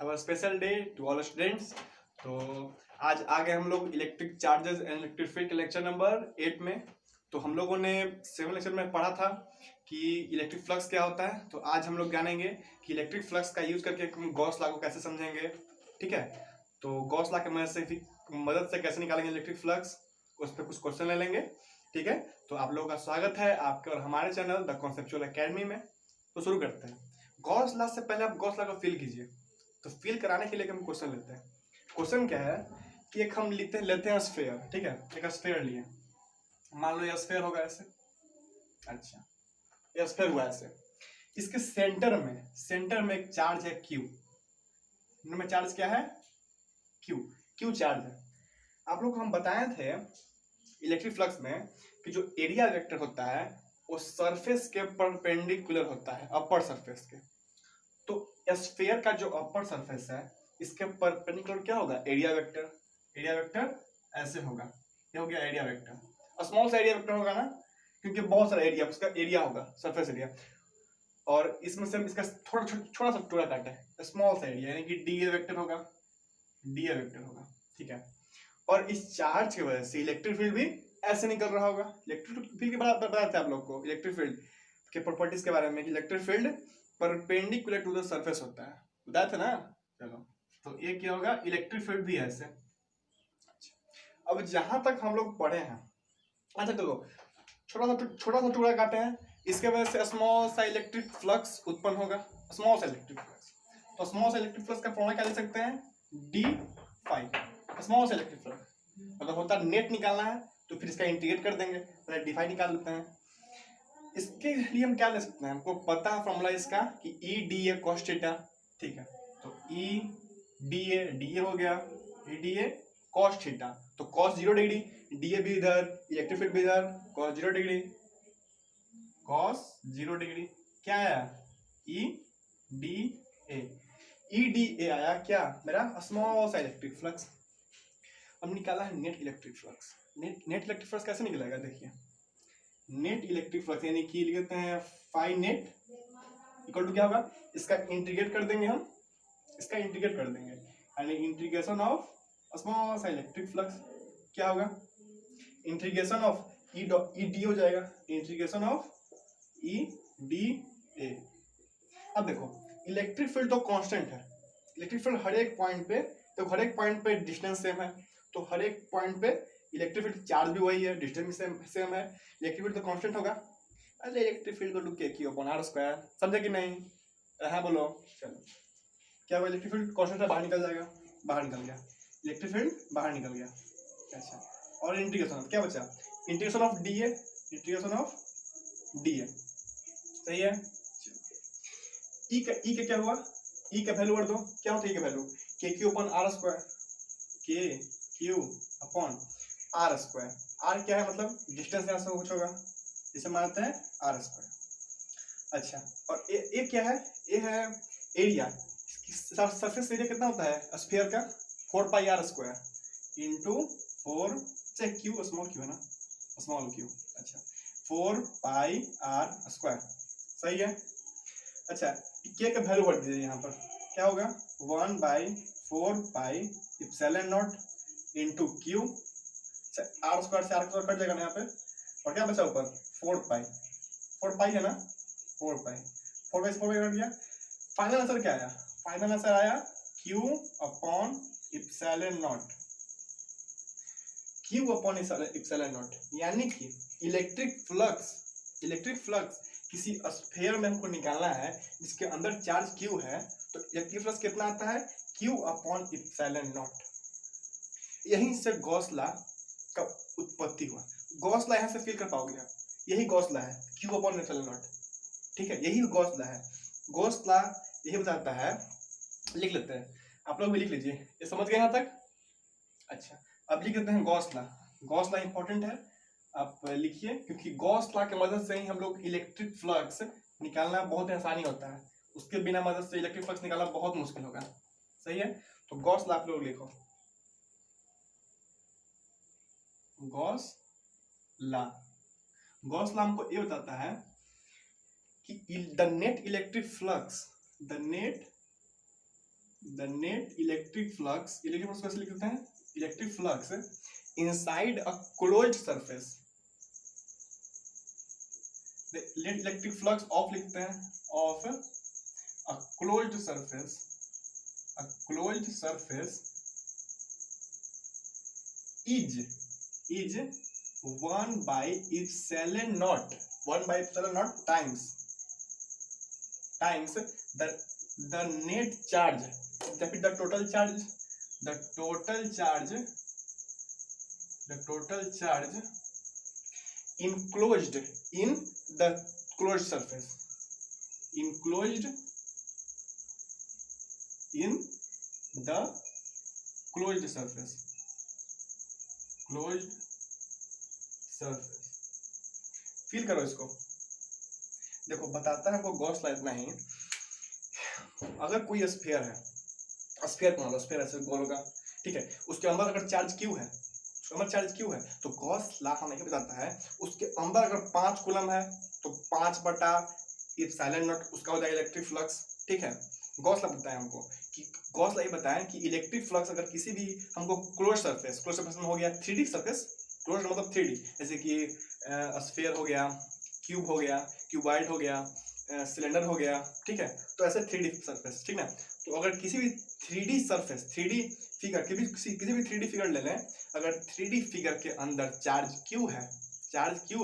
Have a special day to all students. तो आज आ गए हम लोग electric charges and electric field के लेक्चर नंबर 8 में। तो हम लोगों ने 7 लेक्चर में पढ़ा था कि इलेक्ट्रिक फ्लक्स क्या होता है। तो आज हम लोग जानेंगे कि इलेक्ट्रिक फ्लक्स का यूज करके हम गॉस लॉ को कैसे समझेंगे। ठीक है, तो गॉस लॉ की मदद से कैसे निकालेंगे इलेक्ट्रिक फ्लक्स, उस पर कुछ क्वेश्चन ले लेंगे। ठीक है, तो आप लोगों का स्वागत है आपके और हमारे चैनल द कॉन्सेप्चुअल एकेडमी में। तो शुरू करते हैं। गॉस लॉ से पहले आप गॉस लॉ को फील कीजिए। तो फील कराने के लिए हम क्वेश्चन लेते हैं। क्वेश्चन क्या है कि एक हम लेते हैं स्फीयर। ठीक है, एक स्फीयर लिए, मान लो ये स्फीयर होगा ऐसे। अच्छा, ये स्फीयर हुआ ऐसे। इसके सेंटर में एक चार्ज है क्यू। में चार्ज क्या है? क्यू। क्यू चार्ज है। आप लोग को हम बताए थे इलेक्ट्रिक फ्लक्स में कि जो एरिया वेक्टर होता है वो सरफेस के परपेंडिकुलर होता है, अपर सरफेस के। तो स्फीयर का जो अपर सरफेस है इसके परपेंडिकुलर क्या होगा? Area vector. एरिया वेक्टर ऐसे होगा, ये हो गया एरिया वेक्टर। स्मॉल सा एरिया वेक्टर होगा ना, क्योंकि बहुत सारा एरिया, उसका एरिया होगा सरफेस एरिया। और इसमें से इसका छोटा सा टुकड़ा काटा है, स्मॉल सा एरिया, यानी कि डी ए वेक्टर होगा। डी ए वेक्टर होगा, ठीक है। और इस चार्ज की वजह से इलेक्ट्रिक फील्ड भी ऐसे निकल रहा होगा। इलेक्ट्रिक फील्ड के बारे में बताते हैं आप लोग को, इलेक्ट्रिक फील्ड के प्रॉपर्टीज के बारे में। Electric field perpendicular to the surface होता है, बताया था ना। चलो, तो ये क्या होगा? इलेक्ट्रिक फील्ड भी ऐसे। अब जहां तक हम लोग पढ़े हैं, अच्छा देखो, छोटा सा टुकड़ा काटे हैं, इसके वजह से स्मॉल सा इलेक्ट्रिक फ्लक्स उत्पन्न होगा। स्मॉल सा इलेक्ट्रिक फ्लक्स, तो स्मॉल सा इलेक्ट्रिक फ्लक्स का फॉर्मूला क्या लिख सकते हैं? D phi. स्मॉल सा इलेक्ट्रिक फ्लक्स अगर होता नेट निकालना है तो फिर इसका इंटीग्रेट कर देंगे, पहले डी फाई निकाल लेते हैं। इसके लिए हम क्या ले सकते हैं? हमको पता है फॉर्मूला इसका कि ई डी ए कॉस थीटा। ठीक है, तो ई डी ए हो गया, ई डी ए कॉस थीटा। तो कॉस 0 डिग्री, डी ए भी इधर, इलेक्ट्रिक फील्ड भी इधर, कॉस 0 डिग्री। कॉस 0 डिग्री क्या आया? ई डी ए। ई डी ए आया क्या? मेरा स्मॉल सा इलेक्ट्रिक फ्लक्स। अब निकाला है net electric flux. Net electric flux कैसे निकलेगा? देखिए, नेट इलेक्ट्रिक फ्लक्स यानी कि लिखते हैं फाई नेट इक्वल टू क्या होगा? इसका इंटीग्रेट कर देंगे हम, इसका इंटीग्रेट कर देंगे, यानी इंटीग्रेशन ऑफ स्मॉल सा इलेक्ट्रिक फ्लक्स क्या होगा? इंटीग्रेशन ऑफ ई डी हो जाएगा, इंटीग्रेशन ऑफ ई डी ए। अब देखो, इलेक्ट्रिक फील्ड तो कांस्टेंट है। इलेक्ट्रिक फील्ड हर एक पॉइंट पे, तो हर एक पॉइंट पे डिस्टेंस सेम है, तो हर एक पॉइंट पे इलेक्ट्रिक फील्ड चार्ज भी वही है, डिस्टेंस भी सेम है। इलेक्ट्रिक फील्ड तो कांस्टेंट होगा। अरे इलेक्ट्रिक फील्ड को टू के क्यू अपॉन आर स्क्वायर, समझे कि नहीं? हाँ बोलो। चलो, क्या हुआ? इलेक्ट्रिक फील्ड कांस्टेंट है, बाहर निकल जाएगा, बाहर निकल गया, इलेक्ट्रिक फील्ड बाहर निकल गया। अच्छा, और इंटीग्रेशन क्या बचा? Integration of D A, integration of D ए, सही है। ई का क्या हुआ? ई का वैल्यू कर दो, क्या होता है ई का value? K Q upon R square, K Q upon R square. R क्या है? मतलब डिस्टेंस यहाँ से कुछ होगा, इसे मानते हैं आर स्क्वायर। अच्छा, और ए क्या है? ए है एरिया। सरफेस एरिया कितना होता है स्फीयर का? 4 पाई आर स्क्वायर इंटू 4, चाहे क्यू स्मॉल क्यू है ना, स्मॉल क्यू। अच्छा, 4 पाई आर स्क्वायर, सही है। अच्छा, के का वैल्यू भर दीजिए यहाँ पर, क्या होगा? 1/4 pi epsilon naught into Q. R square से आर स्क्वायर कट जाएगा ना यहाँ पे, और क्या बचा ऊपर? 4 पाई है ना, 4 पाई, 4 बाई 4 कट गया। फाइनल आंसर क्या आया? फाइनल आंसर आया Q upon epsilon not, Q upon epsilon not. यानी कि इलेक्ट्रिक फ्लक्स किसी स्फीयर में हमको निकालना है जिसके अंदर चार्ज क्यू है, तो इलेक्ट्रिक फ्लक्स कितना आता है? Q upon epsilon not. यहीं से गॉस लॉ का उत्पत्ति हुआ। गॉस लॉ यहाँ से फील कर पाओगे आप, यही गॉस लॉ है, क्यू अपॉन इप्सिलॉन नॉट। ठीक है, यही गॉस लॉ है। गॉस लॉ यही बताता है, लिख लेते हैं, आप लोग भी लिख लीजिए। ये समझ गए यहाँ तक? अच्छा, अब लिख देते हैं Gauss law. Gauss law important है, आप लिखिए, क्योंकि गॉस लॉ की मदद से ही हम लोग इलेक्ट्रिक फ्लक्स निकालना बहुत आसानी होता है। उसके बिना मदद से इलेक्ट्रिक फ्लक्स निकालना बहुत मुश्किल होगा, सही है। तो गॉस लॉ आप लोग लिखो, गॉस लॉ। गॉस लॉ हमको ये बताता है कि the net electric flux the net electric flux कैसे लिखते हैं, electric flux inside a closed surface, net electric flux of लिखते हैं, of a closed surface, a closed surface is 1 by epsilon naught times the net charge, the total charge enclosed in the closed surface, enclosed in the closed surface, feel करो इसको, देखो बताता है हमको Gauss law इतना ही, अगर कोई sphere है, स्फीयर मान लो, स्फीयर ऐसे गोल होगा, ठीक है, उसके अंदर अगर चार्ज क्यू है, तो गॉस लॉ हमें ये बताता है उसके अंदर अगर 5 कूलम है तो 5/ε0 उसका हो जाएगा इलेक्ट्रिक फ्लक्स, ठीक है। गॉस लॉ बताया हमको कि गॉस लॉ ये बताया कि इलेक्ट्रिक फ्लक्स अगर किसी भी हमको क्लोज सरफेस में हो गया 3D सरफेस, क्लोज मतलब 3D, जैसे कि स्फीयर हो गया, क्यूब हो गया, क्यूबॉइड हो गया, सिलेंडर हो गया, ठीक है, तो ऐसे 3D सरफेस, ठीक ना। तो अगर किसी भी 3D सरफेस, 3D फिगर, किसी भी 3D फिगर ले लें, अगर 3D फिगर के अंदर चार्ज क्यू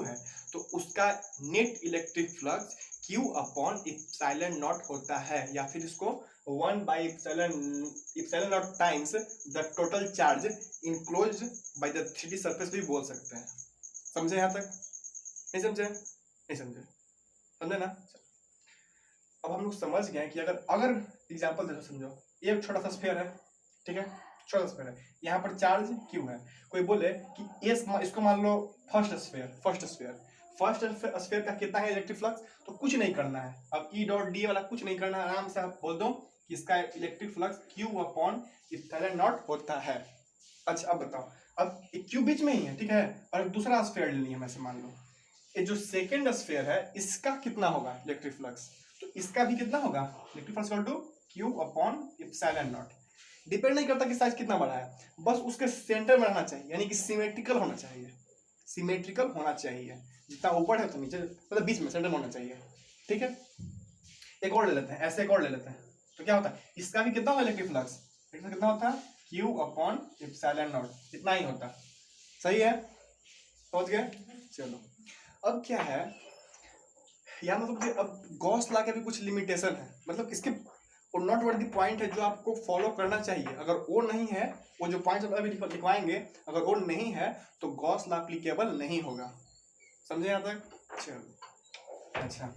है तो उसका नेट इलेक्ट्रिक फ्लक्स Q/ε0 होता है, या फिर इसको 1 by ε0 times the total charge enclosed by the 3D surface भी बोल सकते हैं। समझे यहाँ तक? नहीं समझे ना? अब हम लोग समझ गए कि अगर एग्जांपल देखो, समझो एक छोटा सा स्फीयर है, ठीक है, छोटा सा स्फीयर है, यहाँ पर चार्ज क्यू है, कोई बोले कि इसको मान लो फर्स्ट स्फीयर का कितना है इलेक्ट्रिक फ्लक्स, तो कुछ नहीं करना है, अब E.D वाला कुछ नहीं करना है, आराम से आप बोल दो कि इसका इलेक्ट्रिक फ्लक्स Q/ε0 होता है। अच्छा अब बताओ, अब क्यू बीच में ही है, ठीक है, और दूसरा स्फीयर लेनी है, वैसे मान लो ये जो सेकेंड स्फीयर है इसका कितना होगा इलेक्ट्रिक फ्लक्स, तो इसका भी कितना होगा इलेक्ट्रिक फ्लक्स Q/ε0, डिपेंड नहीं करता कि साइज कितना बड़ा है, बस उसके सेंटर में रहना चाहिए, यानी कि सिमेट्रिकल होना चाहिए, जितना ऊपर है तो नीचे, मतलब बीच में सेंटर में होना चाहिए, ठीक है। एक और ले लेते हैं, तो क्या होता है, इसका भी कितना होगा इलेक्ट्रिक फ्लक्स, कितना होता है Q/ε0, इतना ही होता, सही है, समझ गए। चलो अब क्या है, या मतलब कि अब गॉस लॉ के भी कुछ लिमिटेशन है, मतलब इसके नॉट वर्थ द पॉइंट है जो आपको फॉलो करना चाहिए, अगर वो नहीं है, वो जो पॉइंट अभी लिखवाएंगे, अगर वो नहीं है तो गॉस लॉ एप्लीकेबल नहीं होगा, समझे यहाँ तक? चलो अच्छा,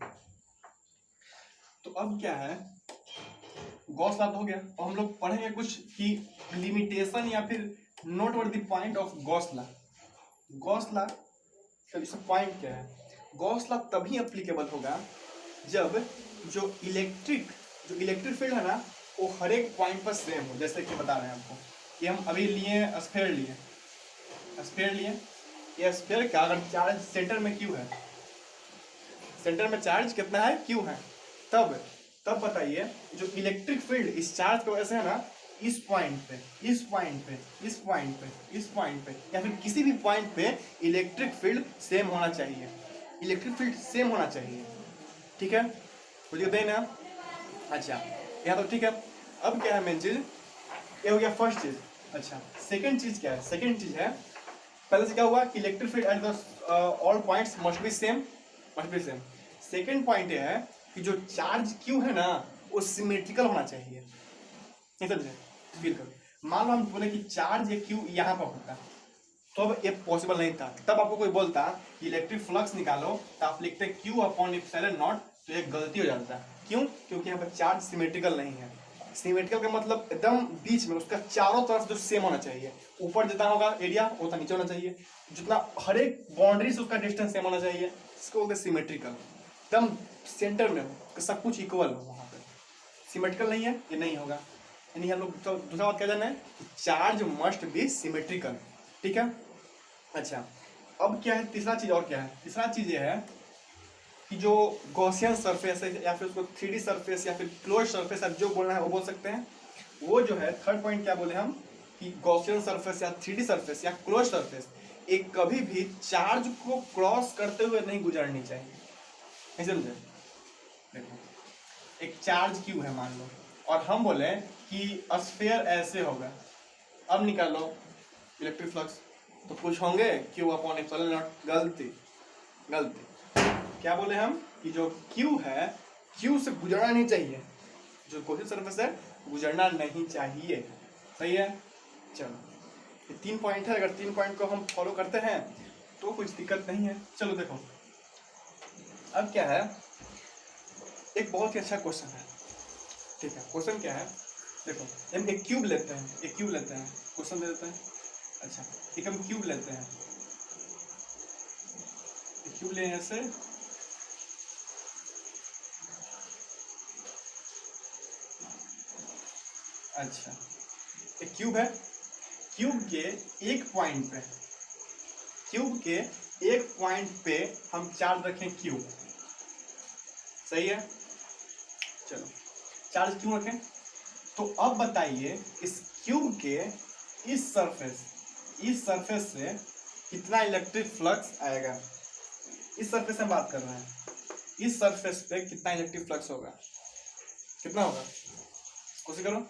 तो अब क्या है, गॉस लॉ तो हो गया, और हम लोग पढ़ेंगे कुछ कि लिमिटेशन या फिर not worth the point of Gauss law इसका पॉइंट क्या है, गॉस लॉ तभी एप्लीकेबल होगा जब जो इलेक्ट्रिक फील्ड है ना वो हर एक पॉइंट पर सेम हो, जैसे कि बता रहे हैं आपको कि हम अभी लिए स्फीयर लिए, ये स्फीयर का अगर चार्ज सेंटर में क्यू है, सेंटर में चार्ज कितना है क्यू है, तब बताइए जो इलेक्ट्रिक फील्ड इस चार्ज की वजह से है ना, इस पॉइंट पे या फिर किसी भी पॉइंट पे इलेक्ट्रिक फील्ड सेम होना चाहिए, ठीक है, बोलिए देना। अच्छा यहाँ तो ठीक है, अब क्या है मेन चीज, ये हो गया फर्स्ट चीज। अच्छा सेकंड चीज क्या है, पहले से क्या हुआ कि electric field at the all points must be same, second point ये है कि जो चार्ज क्यू है ना वो सिमेट्रिकल होना चाहिए, नहीं समझे, फील करो, मान लो हम बोले कि चार्ज ये क्यू यहाँ पर होता, तो अब ये पॉसिबल नहीं था, तब आपको कोई बोलता कि इलेक्ट्रिक फ्लक्स निकालो, तो आप लिखते Q/ε0, तो ये गलती हो जाता है, क्यों, क्योंकि यहाँ पर चार्ज सिमेट्रिकल नहीं है, सिमेट्रिकल का मतलब एकदम बीच में, उसका चारों तरफ जो सेम होना चाहिए, ऊपर जितना होगा एरिया उतना नीचे होना चाहिए, जितना हर एक बाउंड्री से उसका डिस्टेंस सेम होना चाहिए, इसको बोलते हैं सिमेट्रिकल, एकदम सेंटर में हो, सब कुछ इक्वल हो, वहाँ पर सिमेट्रिकल नहीं है, ये नहीं होगा, यानी हम लोग तो दूसरा बात क्या जानना है कि चार्ज मस्ट बी सिमेट्रिकल, ठीक है। अच्छा अब क्या है तीसरा चीज, और क्या है तीसरा चीज ये है कि जो गॉसियन सरफेस है या फिर उसको 3D सरफेस या फिर क्लोज सरफेस, आप जो बोलना है वो बोल सकते हैं, वो जो है थर्ड पॉइंट क्या बोले हम कि गॉसियन सरफेस या 3D सरफेस या क्लोज सरफेस एक कभी भी चार्ज को क्रॉस करते हुए नहीं गुजरनी चाहिए, नहीं समझे। देखो एक चार्ज क्यू है मान लो, और हम बोले कि स्फीयर ऐसे होगा, अब निकालो इलेक्ट्रिक फ्लक्स, तो कुछ होंगे क्यू अपॉन एप्सिलॉन नॉट। गलती गलती, क्या बोले हम कि जो क्यू है क्यू से गुजरना नहीं चाहिए, जो गॉसियन सरफेस है गुजरना नहीं चाहिए, सही है। चलो ये 3 पॉइंट है, अगर 3 पॉइंट को हम फॉलो करते हैं तो कुछ दिक्कत नहीं है। चलो देखो अब क्या है, एक बहुत ही अच्छा क्वेश्चन है, ठीक है। क्वेश्चन क्या है, देखो हम एक क्यूब लेते हैं, एक क्यूब लेते हैं, क्वेश्चन दे देते हैं। अच्छा एक हम क्यूब लेते हैं, एक क्यूब ले ऐसे, अच्छा एक क्यूब है, क्यूब के एक पॉइंट पे, क्यूब के एक पॉइंट पे हम चार्ज रखें क्यू, सही है। चलो चार्ज क्यों रखें, तो अब बताइए इस क्यूब के इस सरफेस से कितना इलेक्ट्रिक फ्लक्स आएगा। इस सरफेस से हम बात कर रहे हैं, इस सरफेस पे कितना इलेक्ट्रिक फ्लक्स होगा, कितना होगा, कोशिश करो।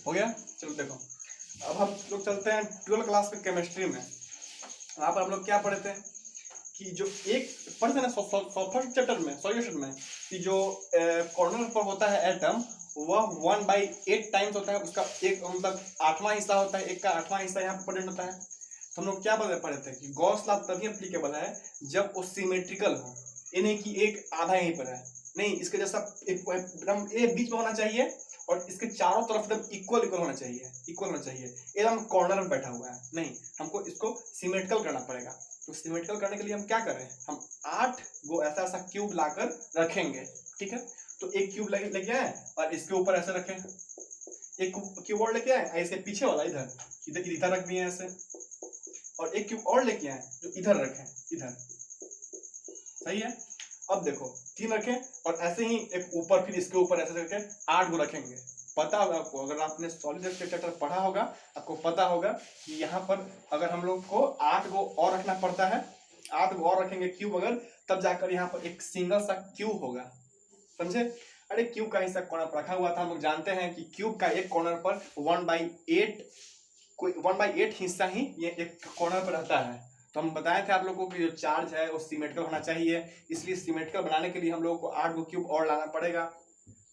हो गया, चलो देखो अब हम लोग चलते हैं 12th क्लास के केमिस्ट्री में। वहां पर हम लोग क्या पढ़े थे कि जो एक पढ़ते ना फर्स्ट चैप्टर में सॉल्यूशन में कि जो कॉर्नर पर होता है एटम वह 1/8 टाइम्स होता है, उसका एक मतलब 8वां हिस्सा होता है, एक का 8वां हिस्सा यहाँ पर प्रेजेंट होता है। तो हम लोग क्या पढ़े थे कि गॉस लॉ तभी एप्लीकेबल है जब वो सिमेट्रिकल हो, ये नहीं कि एक आधा यहीं पर है, नहीं इसके जैसा एकदम ये बीच में होना चाहिए और इसके चारों तरफ एकदम इक्वल होना चाहिए, इक्वल होना चाहिए, एकदम कॉर्नर में बैठा हुआ है नहीं, हमको इसको सिमेट्रिकल करना पड़ेगा। तो सिमेट्रिकल करने के लिए हम क्या करें, हम 8 गो ऐसा ऐसा क्यूब लाकर रखेंगे, ठीक है। तो एक क्यूब लेके आए और इसके ऊपर ऐसे रखें, एक क्यूब और लेके आए ऐसे पीछे वाला इधर इधर इधर रख दिए ऐसे, और एक क्यूब और लेके आए जो इधर रखें, इधर, सही है। अब देखो 3 रखें और ऐसे ही एक ऊपर फिर इसके ऊपर ऐसे करके 8 गो रखेंगे। पता होगा आपको, अगर आपने सॉलिड स्ट्रक्चर पढ़ा होगा आपको पता होगा कि यहाँ पर अगर हम लोग को 8 गो और रखना पड़ता है, 8 गो और रखेंगे क्यूब अगर, तब जाकर यहाँ पर एक सिंगल सा क्यूब होगा, समझे। अरे क्यूब का हिस्सा कॉर्नर पर रखा हुआ था, हम लोग जानते हैं कि क्यूब का एक कॉर्नर पर 1/8 कोई 1/8 हिस्सा ही ये एक कॉर्नर पर रहता है। तो हम बताए थे आप लोगों को कि जो चार्ज है वो सिमेट्रिकल होना चाहिए, इसलिए सिमेट्रिकल बनाने के लिए हम लोगों को 8 गो क्यूब और लाना पड़ेगा।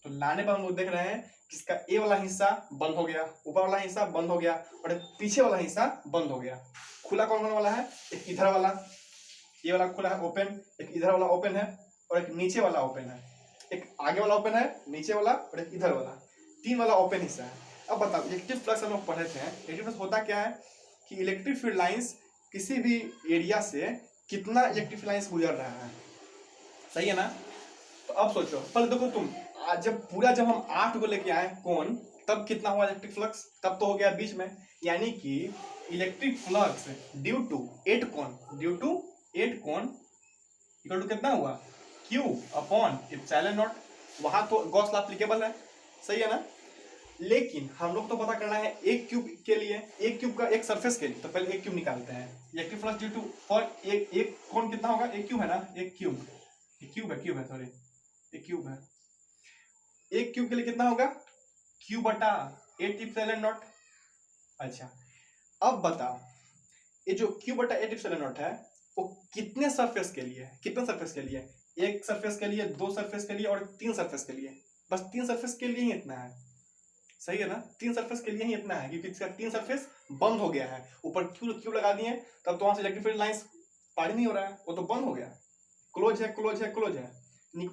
तो लाने पर हम लोग देख रहे हैं कि इसका ए वाला हिस्सा बंद हो गया, ऊपर वाला हिस्सा बंद हो गया और पीछे वाला हिस्सा बंद हो गया। खुला कौन कौन वाला है, एक इधर वाला, ये वाला खुला है ओपन, एक इधर वाला ओपन है और एक नीचे वाला ओपन है, एक आगे वाला ओपन है, नीचे वाला और एक इधर वाला, 3 वाला ओपन हिस्सा है। अब बताओ इलेक्ट्रिक फ्लक्स हम लोग पढ़े थे, इलेक्ट्रिक फ्लक्स होता क्या है कि इलेक्ट्रिक फील्ड लाइंस किसी भी एरिया से कितना इलेक्ट्रिक फील्ड लाइंस गुजर रहा है, सही है ना। तो अब सोचो पहले देखो तुम जब हम 8 को लेके आए कौन, तब कितना हुआ इलेक्ट्रिक फ्लक्स, तब तो हो गया बीच में, यानी कि इलेक्ट्रिक फ्लक्स ड्यू टू 8 कोण इक्वल टू कितना हुआ, Q अपॉन एप्सिलॉन नॉट। वहां तो गॉस लॉ एप्लीकेबल है, सही है ना। लेकिन हम लोग तो पता करना है एक क्यूब के लिए, एक क्यूब का एक सरफेस के लिए, तो पहले एक क्यूब निकालते हैं। Electric flux due to for एक कोण कितना होगा, एक क्यूब है ना, एक क्यूब है सॉरी, एक क्यूब है, एक क्यूब के लिए कितना होगा Q बटा 8 एप्सिलॉन नॉट। अच्छा अब बताओ ये जो Q बटा 8 एप्सिलॉन नॉट है वो कितने सरफेस के लिए, कितने सरफेस के लिए, एक सरफेस के लिए, 2 सरफेस के लिए और 3 सरफेस के लिए, बस 3 सरफेस के लिए ही इतना है, सही है ना। 3 सरफेस के लिए ही इतना है क्योंकि इसका 3 सरफेस बंद हो गया है, ऊपर क्यूब लगा दिए तब तो वहां से इलेक्ट्रिक फील्ड लाइंस पारी नहीं हो रहा है, वो तो बंद हो गया, क्लोज है।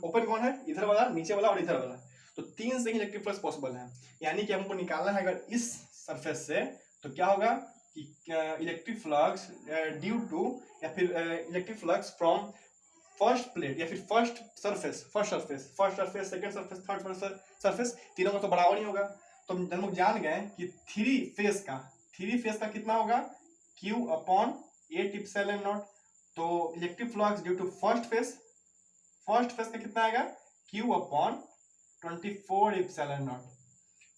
ओपन कौन है, इधर वाला, नीचे वाला और इधर वाला, तो 3 से ही इलेक्ट्रिक फ्लक्स पॉसिबल है। यानी कि हमको निकालना है अगर इस सरफेस से, तो क्या होगा कि इलेक्ट्रिक फ्लक्स ड्यू टू या फिर electric flux from first plate या फिर first surface, second surface, third surface, तीनों का तो बराबर ही होगा। तो हम लोग जान गए कि थ्री फेस का कितना होगा Q अपॉन 8 एप्सिलॉन नॉट। तो electric flux due to first face का कितना आएगा Q अपॉन 24 इप्सिलॉन नॉट,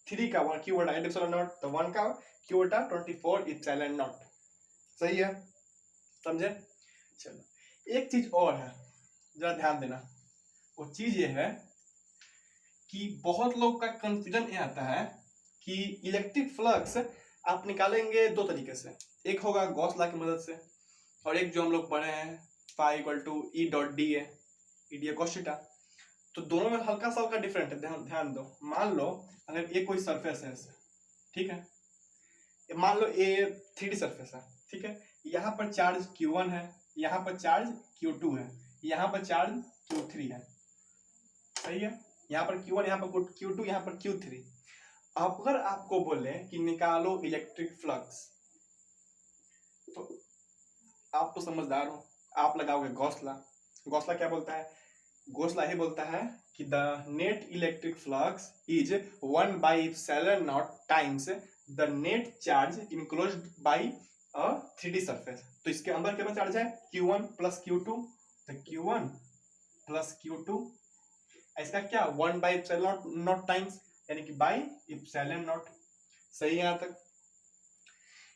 3 का 1 क्यू बटा 8 इप्सिलॉन नॉट, तो 1 का क्यू बटा 24 इप्सिलॉन नॉट। सही है, समझे? चलो एक चीज और है, जरा ध्यान देना। वो चीज ये है कि बहुत लोग का कंफ्यूजन ये आता है कि इलेक्ट्रिक फ्लक्स आप निकालेंगे दो तरीके से, एक होगा गॉस लॉ की मदद से, और एक जो हम लोग पढ़े हैं phi equal to E dot D A, E D A cos theta. तो दोनों में हल्का सा हल्का डिफरेंट है, ध्यान दो। मान लो अगर ये कोई सरफेस है ऐसे, ठीक है, मान लो ये 3D सरफेस है, ठीक है, यहाँ पर चार्ज Q1 है, यहाँ पर चार्ज Q2 है, यहाँ पर चार्ज Q3 है। सही है, यहाँ पर Q1, यहाँ पर Q2, यहाँ पर Q3। अगर आपको बोले कि निकालो इलेक्ट्रिक फ्लक्स, तो आप तो समझदार हो, आप लगाओगे गॉस लॉ। गॉस लॉ क्या बोलता है? गॉस लॉ ही बोलता है कि the net electric flux is 1 by epsilon not times the net charge enclosed by a 3D surface. तो इसके अंदर कितना चार्ज है? Q1 प्लस Q2, तो Q1 प्लस Q2, इसका क्या 1 बाई एप्सिलॉन नॉट टाइम्स, यानी कि बाई एप्सिलॉन नॉट। सही है यहाँ तक?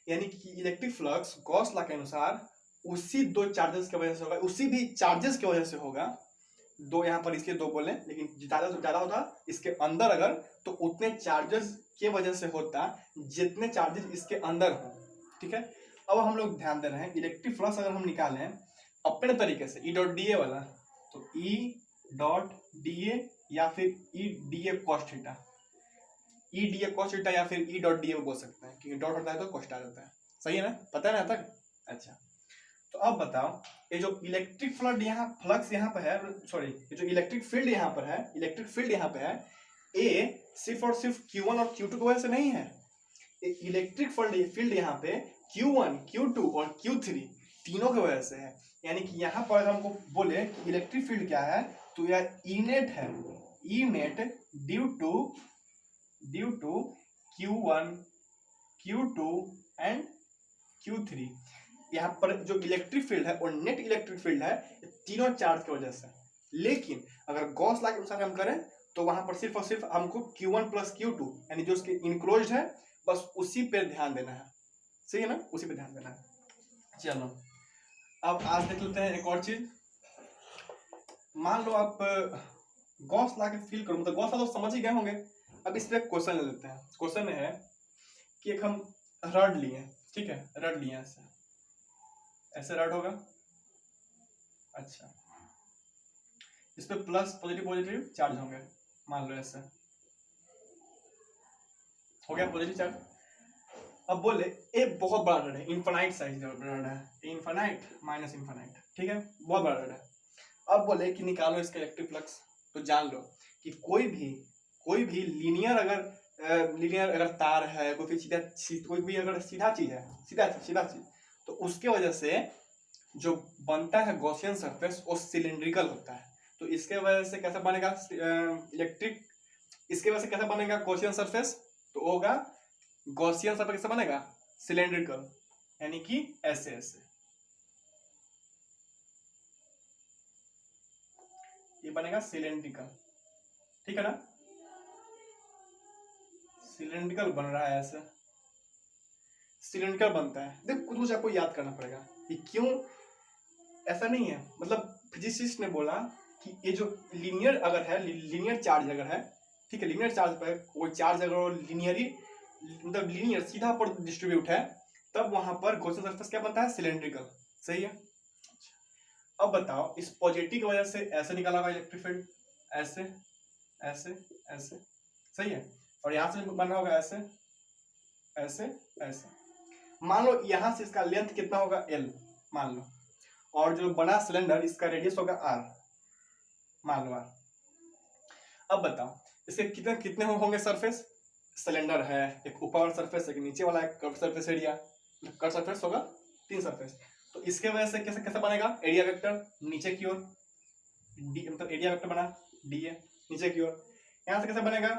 यानी कि इलेक्ट्रिक फ्लक्स गॉस लॉ के अनुसार उसी दो चार्जेस की वजह से होगा, उसी भी चार्जेस की वजह से होगा। दो यहाँ पर इसलिए दो बोले, लेकिन ज्यादा से ज्यादा होता इसके अंदर अगर, तो उतने चार्जेस के वजह से होता जितने चार्जेस इसके अंदर हो। ठीक है, अब हम लोग ध्यान दे रहे हैं इलेक्ट्रिक फ्लक्स अगर हम निकालें अपने तरीके से, ई डॉट डी ए वाला, तो ई डॉट डी ए या फिर ई D A cos theta, E D A cos theta या फिर ई डॉट डी ए बोल सकते हैं, क्योंकि डॉट होता है तो कॉस्ट आ जाता है। सही है ना, पता है ना तक? अच्छा, तो अब बताओ ये जो इलेक्ट्रिक फ्लक्स यहाँ पर है, सॉरी ये जो इलेक्ट्रिक फील्ड यहाँ पर है, इलेक्ट्रिक फील्ड यहाँ पे है, ये सिर्फ और सिर्फ Q1 और Q2 की वजह से नहीं है। इलेक्ट्रिक फील्ड यहाँ पे Q1, Q2 और Q3 तीनों की वजह से है। यानी कि यहाँ पर हमको बोले इलेक्ट्रिक फील्ड क्या है, तो यह ई नेट है, E net due to Q1, Q2 and Q3। यहाँ पर जो इलेक्ट्रिक फील्ड है और नेट इलेक्ट्रिक फील्ड है तीनों चार्ज की वजह से। लेकिन अगर गॉस लॉ के अनुसार हम करें तो वहां पर सिर्फ और सिर्फ हमको Q1 प्लस Q2 यानी जो उसके इनक्लोज्ड है बस उसी पे ध्यान देना है। सही है ना, उसी पे ध्यान देना है। चलो अब आज देख लेते हैं एक और चीज। मान लो आप गॉस लॉ के फील करो, मतलब गॉस लॉ तो समझ ही गए होंगे। अब इस पे क्वेश्चन ले लेते हैं। क्वेश्चन है कि एक हम रड लिए, ठीक है, रड लिए ऐसे रड होगा। अच्छा, इस पे प्लस पॉजिटिव चार्ज होंगे, मान लो ऐसे हो गया पॉजिटिव चार्ज। अब बोले एक बहुत बड़ा रड है, इनफाइनाइट साइज रड है, इनफाइनाइट माइनस इनफाइनाइट, ठीक है, बहुत बड़ा रड है। अब बोले कि निकालो इसका इलेक्ट्रिक फ्लक्स, तो जान लो कि कोई भी लीनियर अगर तार है, कोई भी अगर सीधा चीज है, सीधा चीज, तो उसके वजह से जो बनता है गॉसियन सरफेस वो सिलिंड्रिकल होता है। तो इसके वजह से कैसा बनेगा इसके वजह से कैसा बनेगा गॉसियन सरफेस, तो होगा गॉसियन सरफेस कैसा बनेगा? सिलिंड्रिकल, यानी कि ऐसे ये बनेगा सिलिंड्रिकल। ठीक है ना, सिलिंड्रिकल बन रहा है, ऐसे सिलिंड्रिकल बनता है। देख कुछ आपको याद करना पड़ेगा कि क्यों ऐसा नहीं है। मतलब फिजिसिस्ट ने बोला कि ये जो लीनियर अगर है, लीनियर चार्ज अगर है, ठीक है, लीनियर चार्ज पर कोई चार्ज अगर मतलब लीनियर सीधा पर डिस्ट्रीब्यूट है, तब वहां पर गॉसियन सरफेस क्या बनता है? सिलिंड्रिकल। सही है। अब बताओ इस पॉजिटिव की वजह से ऐसे निकाला हुआ इलेक्ट्रिक फील्ड, ऐसे सही है, और यहां से बन रहा होगा ऐसे। मान लो यहां से इसका लेंथ कितना होगा? L मान लो, और जो बना सिलेंडर इसका रेडियस होगा R, मान लो R। अब बताओ इसके कितने होंगे सरफेस? सिलेंडर है, एक ऊपर वाला सरफेस, एक नीचे वाला, एक curve surface area, curve surface होगा 3 सरफेस। तो इसके वजह से कैसे बनेगा एरिया वेक्टर? नीचे की ओर डी, मतलब एरिया वेक्टर बना DA नीचे की ओर। यहां से कैसे बनेगा?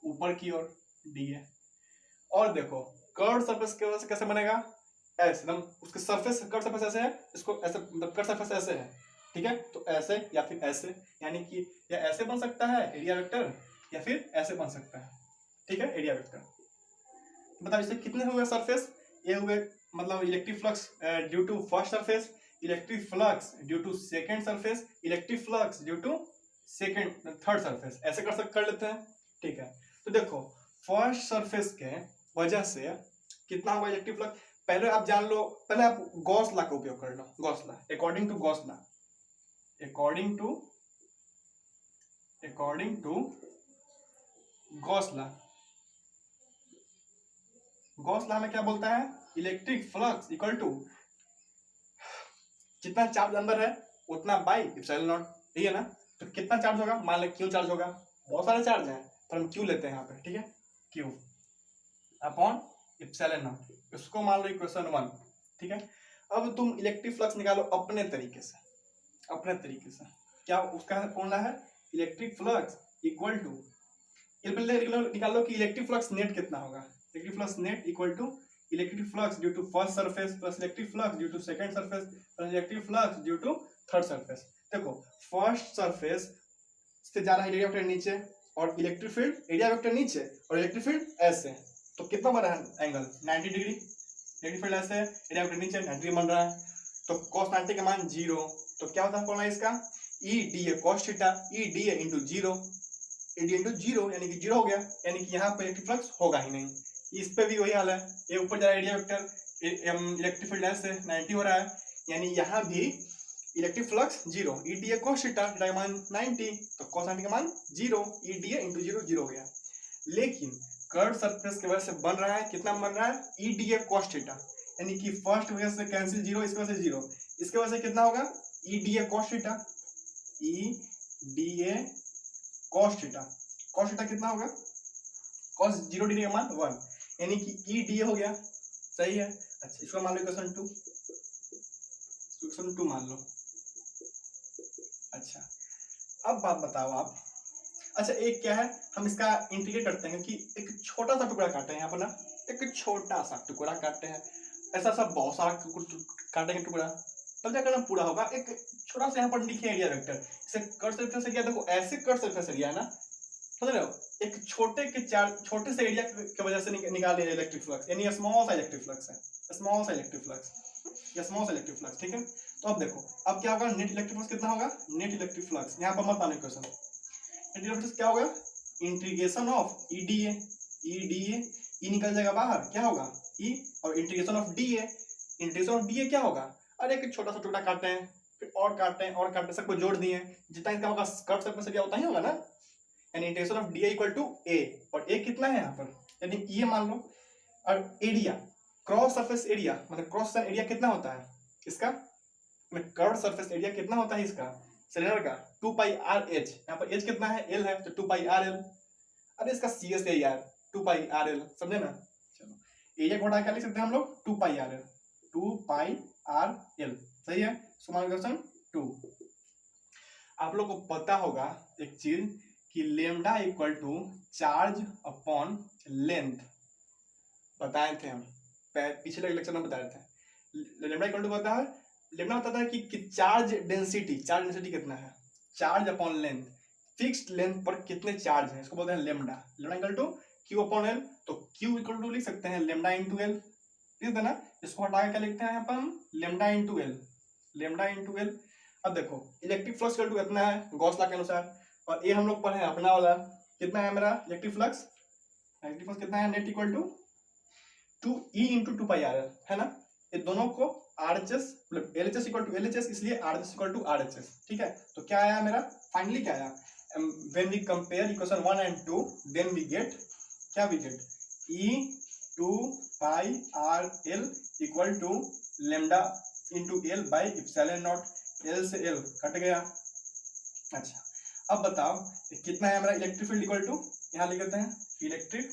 ऊपर की ओर DA। और देखो कर्व सरफेस की वजह से कैसे बनेगा? ऐसे, एकदम उसके सरफेस, कर्व सरफेस ऐसे है, इसको ऐसे, मतलब कर्व सरफेस ऐसे है, ठीक है, तो ऐसे या फिर ऐसे, यानी कि या ऐसे बन सकता है एरिया वेक्टर, या फिर ऐसे बन सकता है, ठीक है, एरिया वेक्टर। बताओ इससे कितने हुए सरफेस, ये हुए मतलब electric flux due to first surface, electric flux due to second surface, electric flux due to second third surface, ऐसे कर लेते हैं, ठीक है। तो देखो फर्स्ट सरफेस के वजह से कितना होगा इलेक्ट्रिक फ्लक्स, पहले आप जान लो, पहले आप गॉस लॉ का उपयोग कर लो, Gauss law, according to Gauss law, according to Gauss law, Gauss law में क्या बोलता है, इलेक्ट्रिक फ्लक्स इक्वल टू जितना चार्ज अंदर है उतना बाई एप्सिलॉन नॉट, ठीक है ना। तो कितना चार्ज होगा, मान लो क्यू चार्ज होगा, बहुत सारे चार्ज हैं पर हम क्यू लेते हैं यहाँ पे, ठीक है, क्यू अपॉन एप्सिलॉन नॉट, इसको मान लो इक्वेशन 1, ठीक है। अब तुम इलेक्ट्रिक फ्लक्स निकालो अपने तरीके से, अपने तरीके से, क्या उसका फॉर्मूला है, इलेक्ट्रिक फ्लक्स इक्वल टू, निकालो कि इलेक्ट्रिक फ्लक्स नेट कितना होगा, electric flux net equal to electric flux due to first surface plus electric flux due to second surface plus electric flux due to third surface. देखो first surface से जा रहा है area vector नीचे और electric field area vector नीचे और electric field ऐसे, तो कितना बन रहा है एंगल 90 डिग्री, इलेक्ट्रिक फील्ड ऐसे एरिया वेक्टर नीचे 90 डिग्री बन रहा है, तो cos 90 का मान 0, तो क्या होता है फॉर्मूला इसका, ई D A cos theta, E D A into zero, E D into zero यानी कि 0 हो गया, यानी कि यहाँ पे इलेक्ट्रिक फ्लक्स होगा ही नहीं। इस पे भी वही हाल है, ये ऊपर जा रहा है एरिया वेक्टर, इलेक्ट्रिक फील्ड ऐसे 90 हो रहा है, यानी यहाँ भी electric flux 0, E D A cos theta, theta का मान 90, तो cos 90 का मान 0, ई डी ए इंटू 0 0 हो गया। लेकिन कर्व सरफेस की वजह से बन रहा है, कितना बन रहा है, ई डी ए कॉस थीटा, यानी कि फर्स्ट वजह से कैंसिल 0, इसकी वजह से 0, इसके वजह से कितना होगा, ई D A cos theta, E D A cos theta, cos theta कितना होगा, cos 0 डिग्री का मान 1, यानी कि ई डी ए हो गया, सही है। अच्छा इसको मान लो इक्वेशन 2, इक्वेशन 2 मान लो। अच्छा अब बात बताओ आप, अच्छा एक क्या है, हम इसका इंटीग्रेट करते हैं कि एक छोटा सा टुकड़ा काटे हैं यहाँ पर ना, एक छोटा सा टुकड़ा काटे हैं, ऐसा सब बहुत सारा काटेंगे टुकड़ा, तब जाकर ना पूरा होगा। एक छोटा सा यहाँ पर लिखे एरिया वेक्टर, इसे कट सरफेस एरिया, देखो ऐसे कट सरफेस एरिया है ना, समझ रहे हो, एक छोटे से एरिया की वजह से निकाले इलेक्ट्रिक फ्लक्स, यानी स्मॉल सा इलेक्ट्रिक फ्लक्स है, स्मॉल सा इलेक्ट्रिक फ्लक्स, या स्मॉल सा इलेक्ट्रिक फ्लक्स, ठीक है। तो अब देखो अब क्या होगा, नेट इलेक्ट्रिक फ्लक्स कितना होगा, नेट इलेक्ट्रिक फ्लक्स यहाँ पर मत आने क्वेश्चन, नेट इलेक्ट्रिक फ्लक्स क्या होगा, integration of E D A, E निकल जाएगा बाहर, क्या होगा ई, और integration of D A, integration of D A क्या होगा, अरे एक छोटा सा टुकड़ा काटते हैं, फिर और काटते हैं और काटते हैं, सबको जोड़ दिए, जितना इसका होगा कट सरफेस एरिया उतना ही होगा ना, यानी integration of D A equal to A, और ए कितना है यहाँ पर, यानी ये मान लो, और एरिया क्रॉस सरफेस एरिया, मतलब क्रॉस सेक्शन एरिया कितना होता है इसका, कर्व सरफेस एरिया कितना होता है इसका सिलेंडर का, 2 पाई आर एच, यहाँ पर एच कितना है, एल है, तो 2 पाई आर एल, अरे इसका सी एस यार 2 पाई आर एल, समझे ना। चलो एरिया को हटा क्या लिख सकते हैं हम लोग, 2 pi R L, 2 pi R L, सही है। समान क्वेश्चन 2। आप लोग को पता होगा एक चीज कि lambda equal to charge upon length, बताए थे हम पिछले लेक्चर में बताए थे, लेमडा इक्वल टू होता है, लेमडा बताता है कि चार्ज डेंसिटी कितना है, charge upon length, fixed length पर कितने चार्ज हैं, इसको बोलते हैं lambda, lambda equal to Q upon L, तो क्यू इक्वल टू लिख सकते हैं लेमडा इंटू एल, लिख देना, इसको हटा के क्या लिखते हैं यहाँ पर हम, lambda into L, lambda into L. अब देखो इलेक्ट्रिक फ्लक्स इक्वल टू कितना है गॉस लॉ के अनुसार, और ये हम लोग पढ़े अपना वाला, कितना है मेरा इलेक्ट्रिक फ्लक्स कितना है, net equal to 2 E into 2 pi R L, है ना, ये दोनों को RHS मतलब LHS इक्वल टू LHS, इसलिए RHS इक्वल टू RHS, ठीक है। तो क्या आया मेरा फाइनली, क्या आया, when we compare equation 1 and 2 then we get, क्या we get, E 2 pi R L equal to lambda into L by epsilon naught, L से एल कट गया। अच्छा अब बताओ कितना है हमारा इलेक्ट्रिक फील्ड इक्वल टू, यहाँ लिख देते हैं इलेक्ट्रिक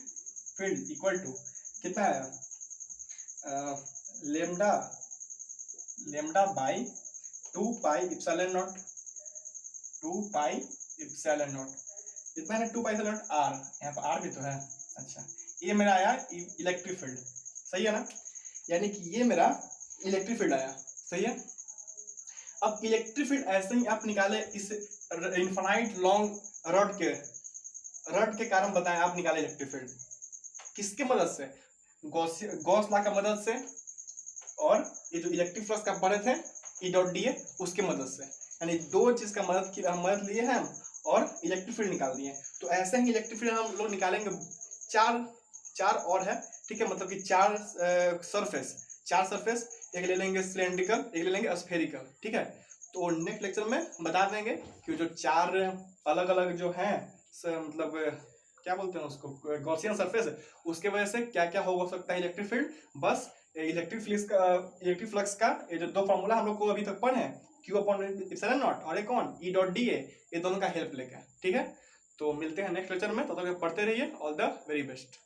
फील्ड इक्वल टू कितना आया, lambda by 2 pi epsilon not, 2 pi epsilon not, कितना है 2 पाई एप्सिलॉन नॉट आर, यहाँ पर आर भी तो है। अच्छा ये मेरा आया इलेक्ट्रिक फील्ड, सही है ना, यानी कि ये मेरा इलेक्ट्रिक फील्ड आया, सही है। अब इलेक्ट्रिक फील्ड ऐसे ही आप निकाले इस इनफाइनाइट लॉन्ग रड के कारण बताएं आप निकाले इलेक्ट्रिक फील्ड किसके मदद से, गॉस लॉ का मदद से, और ये जो इलेक्ट्रिक फ्लक्स का पढ़े थे ई डॉट डी ए उसके मदद से, यानी दो चीज का मदद लिए हैं हम और इलेक्ट्रिक फील्ड निकाल दिए। तो ऐसे ही इलेक्ट्रिक फील्ड हम लोग निकालेंगे चार और है, ठीक है, मतलब कि चार सरफेस, एक ले लेंगे सिलेंड्रिकल, एक ले लेंगे स्फेरिकल, ठीक है। तो नेक्स्ट लेक्चर में बता देंगे कि जो चार अलग अलग जो हैं मतलब क्या बोलते हैं उसको, गॉसियन सरफेस, उसके वजह से क्या क्या हो सकता है इलेक्ट्रिक फील्ड। बस इलेक्ट्रिक फ्लक्स का ये जो दो फॉर्मूला हम लोग को अभी तक पढ़े हैं, Q/ε0 और एक कौन E.dA, ये दोनों का हेल्प लेकर, ठीक है। तो मिलते हैं नेक्स्ट लेक्चर में, तब तक पढ़ते रहिए। All the very best.